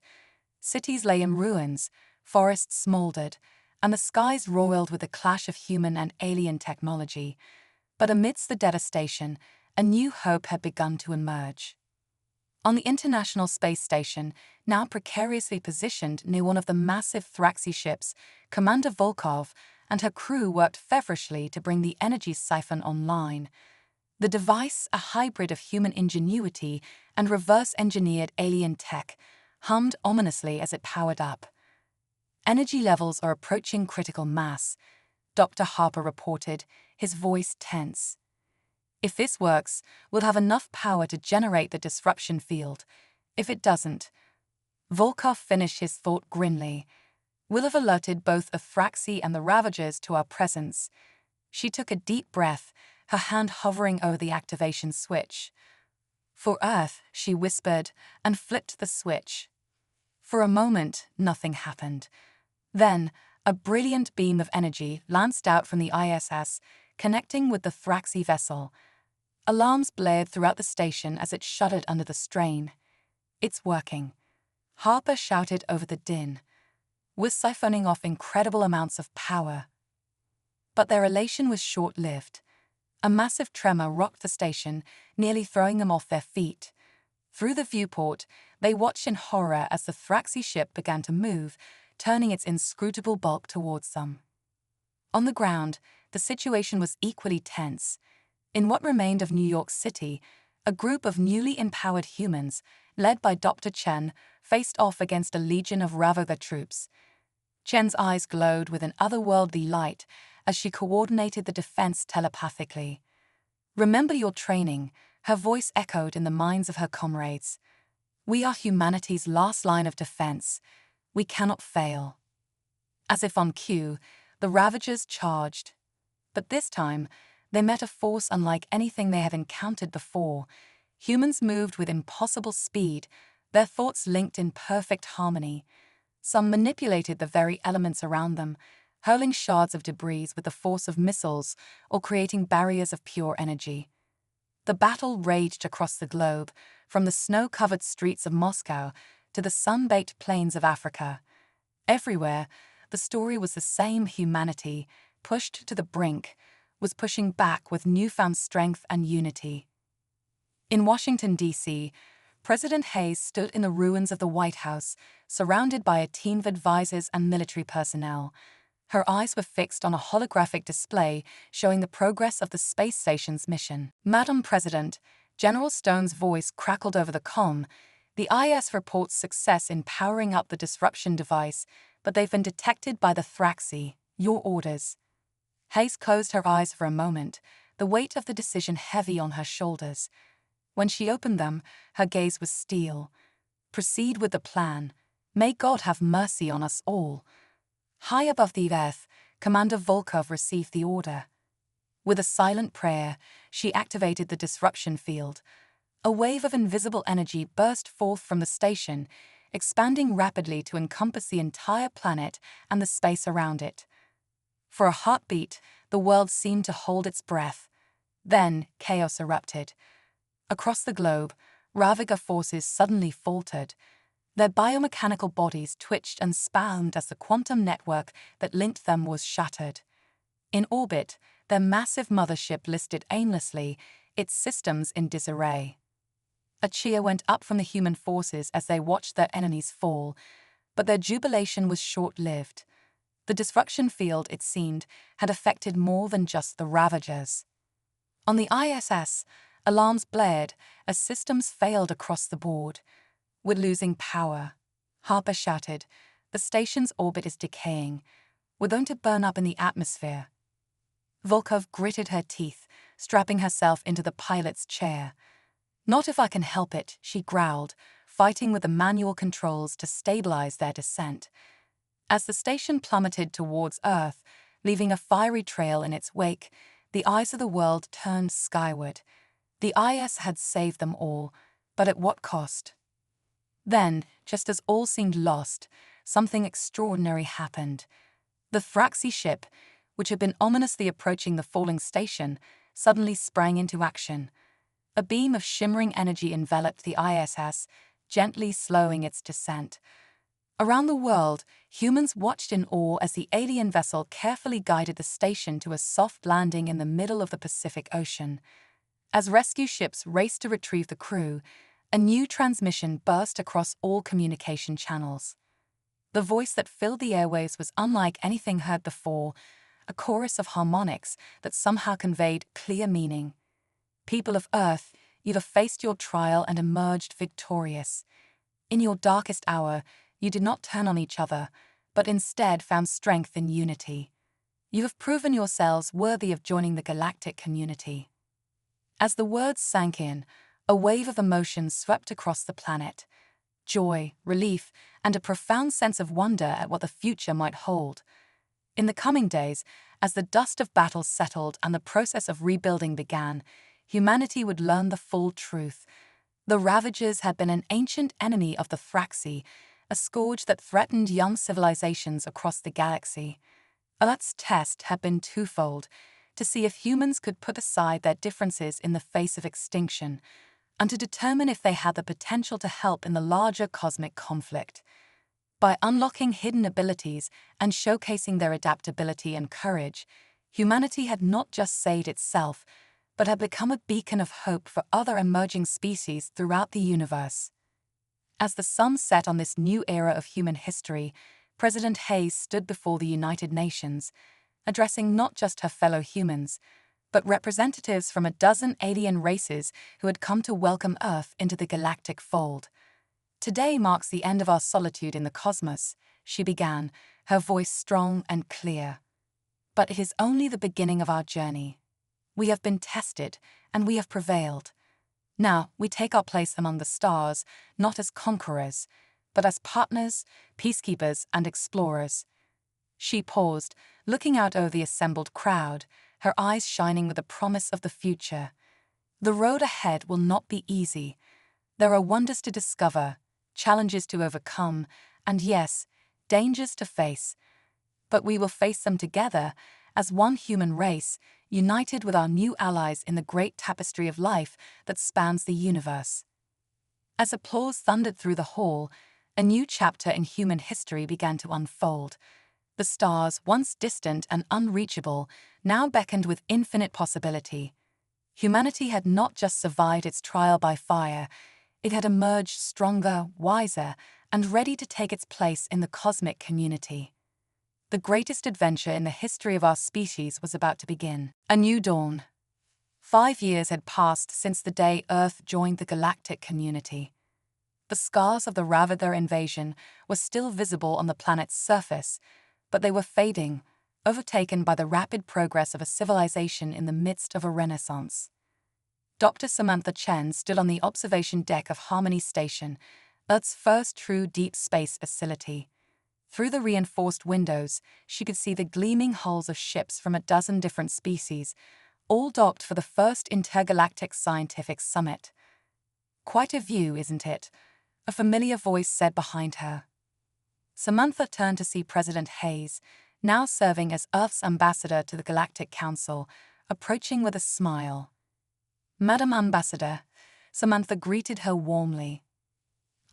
Cities lay in ruins, forests smoldered, and the skies roiled with the clash of human and alien technology. But amidst the devastation, a new hope had begun to emerge. On the International Space Station, now precariously positioned near one of the massive Thraxi ships, Commander Volkov and her crew worked feverishly to bring the energy siphon online. The device, a hybrid of human ingenuity and reverse-engineered alien tech, hummed ominously as it powered up. Energy levels are approaching critical mass, Dr. Harper reported, his voice tense. If this works, we'll have enough power to generate the disruption field. If it doesn't, Volkov finished his thought grimly. We'll have alerted both the Thraxi and the Ravagers to our presence. She took a deep breath, her hand hovering over the activation switch. For Earth, she whispered, and flipped the switch. For a moment, nothing happened. Then, a brilliant beam of energy lanced out from the ISS, connecting with the Thraxi vessel. Alarms blared throughout the station as it shuddered under the strain. It's working, Harper shouted over the din. We're siphoning off incredible amounts of power. But their elation was short-lived. A massive tremor rocked the station, nearly throwing them off their feet. Through the viewport, they watched in horror as the Thraxi ship began to move, turning its inscrutable bulk towards them. On the ground, the situation was equally tense. In what remained of New York City, a group of newly empowered humans, led by Dr. Chen, faced off against a legion of Ravager troops. Chen's eyes glowed with an otherworldly light as she coordinated the defense telepathically. "Remember your training," her voice echoed in the minds of her comrades. "We are humanity's last line of defense. We cannot fail." As if on cue, the Ravagers charged. But this time, they met a force unlike anything they had encountered before. Humans moved with impossible speed, their thoughts linked in perfect harmony. Some manipulated the very elements around them, hurling shards of debris with the force of missiles or creating barriers of pure energy. The battle raged across the globe, from the snow-covered streets of Moscow to the sun-baked plains of Africa. Everywhere, the story was the same: humanity, pushed to the brink, was pushing back with newfound strength and unity. In Washington, D.C., President Hayes stood in the ruins of the White House, surrounded by a team of advisors and military personnel. Her eyes were fixed on a holographic display showing the progress of the space station's mission. "Madam President," General Stone's voice crackled over the comm, "the IS reports success in powering up the disruption device, but they've been detected by the Thraxi. Your orders." Hayes closed her eyes for a moment, the weight of the decision heavy on her shoulders. When she opened them, her gaze was steel. "Proceed with the plan. May God have mercy on us all." High above the earth, Commander Volkov received the order. With a silent prayer, she activated the disruption field. A wave of invisible energy burst forth from the station, expanding rapidly to encompass the entire planet and the space around it. For a heartbeat, the world seemed to hold its breath. Then, chaos erupted. Across the globe, Ravager forces suddenly faltered. Their biomechanical bodies twitched and spasmed as the quantum network that linked them was shattered. In orbit, their massive mothership listed aimlessly, its systems in disarray. A cheer went up from the human forces as they watched their enemies fall, but their jubilation was short-lived. The disruption field, it seemed, had affected more than just the Ravagers. On the ISS, alarms blared as systems failed across the board. "We're losing power," Harper shouted. "The station's orbit is decaying. We're going to burn up in the atmosphere." Volkov gritted her teeth, strapping herself into the pilot's chair. "Not if I can help it," she growled, fighting with the manual controls to stabilize their descent. As the station plummeted towards Earth, leaving a fiery trail in its wake, the eyes of the world turned skyward. The IS had saved them all, but at what cost? Then, just as all seemed lost, something extraordinary happened. The Thraxi ship, which had been ominously approaching the falling station, suddenly sprang into action. A beam of shimmering energy enveloped the ISS, gently slowing its descent. Around the world, humans watched in awe as the alien vessel carefully guided the station to a soft landing in the middle of the Pacific Ocean. As rescue ships raced to retrieve the crew, a new transmission burst across all communication channels. The voice that filled the airwaves was unlike anything heard before, a chorus of harmonics that somehow conveyed clear meaning. "People of Earth, you have faced your trial and emerged victorious. In your darkest hour, you did not turn on each other, but instead found strength in unity. You have proven yourselves worthy of joining the galactic community." As the words sank in, a wave of emotion swept across the planet. Joy, relief, and a profound sense of wonder at what the future might hold. In the coming days, as the dust of battle settled and the process of rebuilding began, humanity would learn the full truth. The Ravagers had been an ancient enemy of the Thraxi, a scourge that threatened young civilizations across the galaxy. Earth's test had been twofold: to see if humans could put aside their differences in the face of extinction, and to determine if they had the potential to help in the larger cosmic conflict. By unlocking hidden abilities and showcasing their adaptability and courage, humanity had not just saved itself, but had become a beacon of hope for other emerging species throughout the universe. As the sun set on this new era of human history, President Hayes stood before the United Nations, addressing not just her fellow humans, but representatives from a dozen alien races who had come to welcome Earth into the galactic fold. "Today marks the end of our solitude in the cosmos," she began, her voice strong and clear. But it is only the beginning of our journey. We have been tested, and we have prevailed. Now we take our place among the stars, not as conquerors, but as partners, peacekeepers, and explorers. She paused, looking out over the assembled crowd, her eyes shining with the promise of the future. The road ahead will not be easy. There are wonders to discover, challenges to overcome, and yes, dangers to face. But we will face them together, as one human race, united with our new allies in the great tapestry of life that spans the universe. As applause thundered through the hall, a new chapter in human history began to unfold. The stars, once distant and unreachable, now beckoned with infinite possibility. Humanity had not just survived its trial by fire, it had emerged stronger, wiser, and ready to take its place in the cosmic community. The greatest adventure in the history of our species was about to begin. A new dawn. 5 years had passed since the day Earth joined the galactic community. The scars of the Ravatha invasion were still visible on the planet's surface, but they were fading, overtaken by the rapid progress of a civilization in the midst of a renaissance. Dr. Samantha Chen stood on the observation deck of Harmony Station, Earth's first true deep space facility. Through the reinforced windows, she could see the gleaming hulls of ships from a dozen different species, all docked for the first intergalactic scientific summit. "Quite a view, isn't it?" a familiar voice said behind her. Samantha turned to see President Hayes, now serving as Earth's ambassador to the Galactic Council, approaching with a smile. "Madam Ambassador," Samantha greeted her warmly.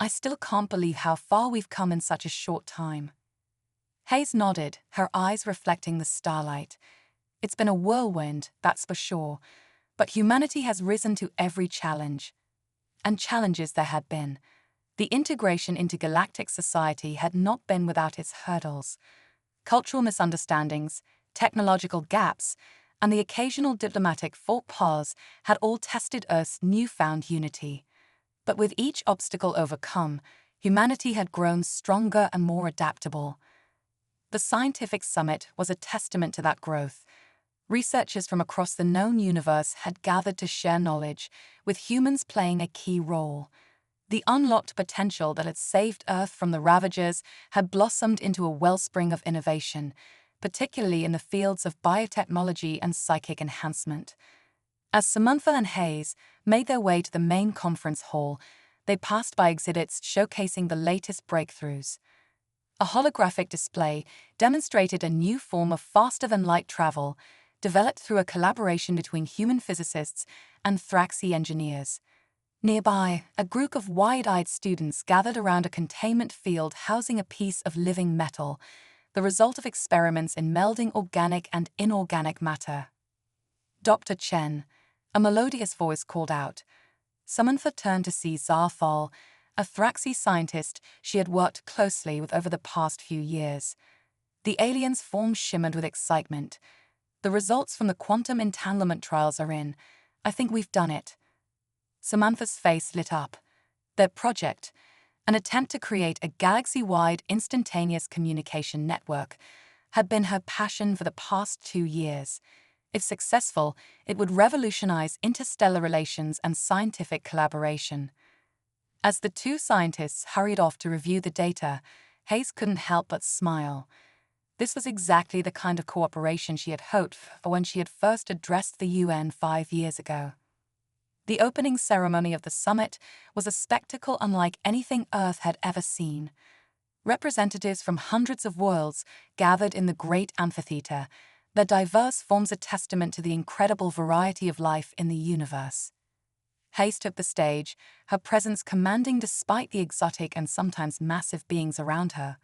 "I still can't believe how far we've come in such a short time." Hayes nodded, her eyes reflecting the starlight. "It's been a whirlwind, that's for sure, but humanity has risen to every challenge. And challenges there had been. The integration into galactic society had not been without its hurdles. Cultural misunderstandings, technological gaps, and the occasional diplomatic faux pas had all tested Earth's newfound unity. But with each obstacle overcome, humanity had grown stronger and more adaptable. The scientific summit was a testament to that growth. Researchers from across the known universe had gathered to share knowledge, with humans playing a key role. The unlocked potential that had saved Earth from the ravagers had blossomed into a wellspring of innovation, particularly in the fields of biotechnology and psychic enhancement. As Samantha and Hayes made their way to the main conference hall, they passed by exhibits showcasing the latest breakthroughs. A holographic display demonstrated a new form of faster-than-light travel, developed through a collaboration between human physicists and Thraxi engineers. Nearby, a group of wide-eyed students gathered around a containment field housing a piece of living metal, the result of experiments in melding organic and inorganic matter. "Dr. Chen," a melodious voice called out. Samantha turned to see Zarthal, a Thraxi scientist she had worked closely with over the past few years. The alien's form shimmered with excitement. "The results from the quantum entanglement trials are in. I think we've done it." Samantha's face lit up. Their project, an attempt to create a galaxy-wide instantaneous communication network, had been her passion for the past 2 years. If successful, it would revolutionize interstellar relations and scientific collaboration. As the two scientists hurried off to review the data, Hayes couldn't help but smile. This was exactly the kind of cooperation she had hoped for when she had first addressed the UN 5 years ago. The opening ceremony of the summit was a spectacle unlike anything Earth had ever seen. Representatives from hundreds of worlds gathered in the great amphitheater, their diverse forms a testament to the incredible variety of life in the universe. Hayes took the stage, her presence commanding despite the exotic and sometimes massive beings around her.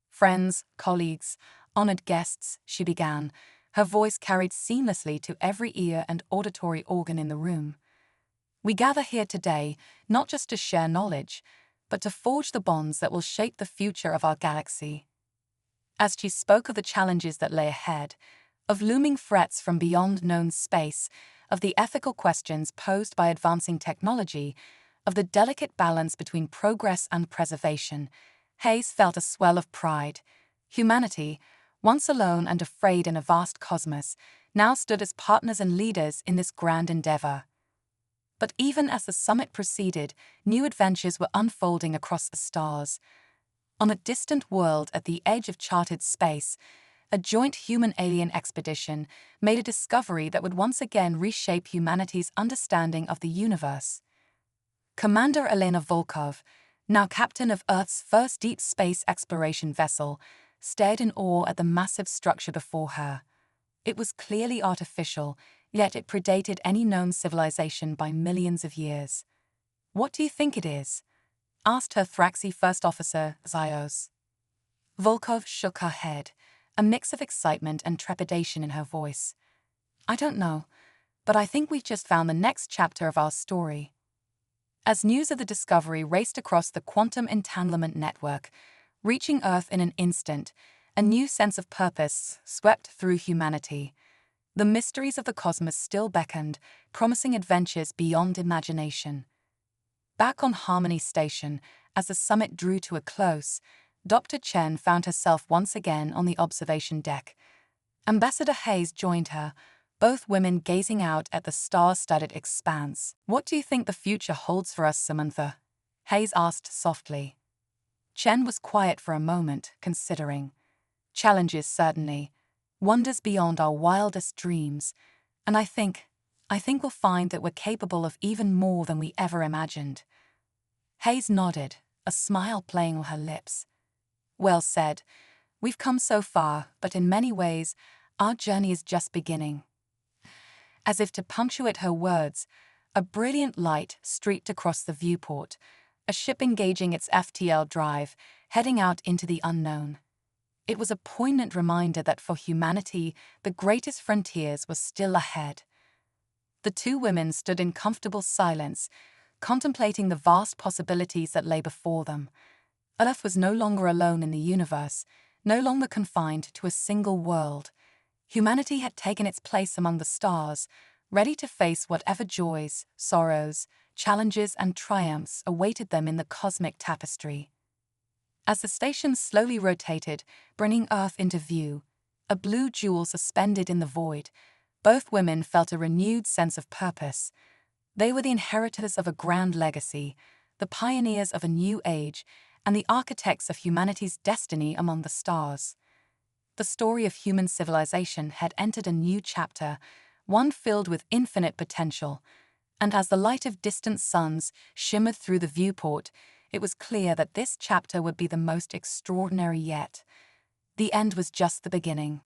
"Friends, colleagues, honored guests," she began, her voice carried seamlessly to every ear and auditory organ in the room. "We gather here today not just to share knowledge, but to forge the bonds that will shape the future of our galaxy." As she spoke of the challenges that lay ahead, of looming threats from beyond known space, of the ethical questions posed by advancing technology, of the delicate balance between progress and preservation, Hayes felt a swell of pride. Humanity, once alone and afraid in a vast cosmos, now stood as partners and leaders in this grand endeavor. But even as the summit proceeded, new adventures were unfolding across the stars. On a distant world at the edge of charted space, a joint human-alien expedition made a discovery that would once again reshape humanity's understanding of the universe. Commander Elena Volkov, now captain of Earth's first deep space exploration vessel, stared in awe at the massive structure before her. It was clearly artificial, yet it predated any known civilization by millions of years. "What do you think it is?" asked her Thraxi First Officer, Zyos. Volkov shook her head, a mix of excitement and trepidation in her voice. "I don't know, but I think we've just found the next chapter of our story." As news of the discovery raced across the quantum entanglement network, reaching Earth in an instant, a new sense of purpose swept through humanity. The mysteries of the cosmos still beckoned, promising adventures beyond imagination. Back on Harmony Station, as the summit drew to a close, Dr. Chen found herself once again on the observation deck. Ambassador Hayes joined her, both women gazing out at the star-studded expanse. "What do you think the future holds for us, Samantha?" Hayes asked softly. Chen was quiet for a moment, considering. "Challenges, certainly. Wonders beyond our wildest dreams. And I think we'll find that we're capable of even more than we ever imagined." Hayes nodded, a smile playing on her lips. "Well said. We've come so far, but in many ways, our journey is just beginning." As if to punctuate her words, a brilliant light streaked across the viewport, a ship engaging its FTL drive, heading out into the unknown. It was a poignant reminder that for humanity, the greatest frontiers were still ahead. The two women stood in comfortable silence, contemplating the vast possibilities that lay before them. Earth was no longer alone in the universe, no longer confined to a single world. Humanity had taken its place among the stars, ready to face whatever joys, sorrows, challenges, and triumphs awaited them in the cosmic tapestry. As the station slowly rotated, bringing Earth into view, a blue jewel suspended in the void, both women felt a renewed sense of purpose. They were the inheritors of a grand legacy, the pioneers of a new age, and the architects of humanity's destiny among the stars. The story of human civilization had entered a new chapter, one filled with infinite potential, and as the light of distant suns shimmered through the viewport, it was clear that this chapter would be the most extraordinary yet. The end was just the beginning.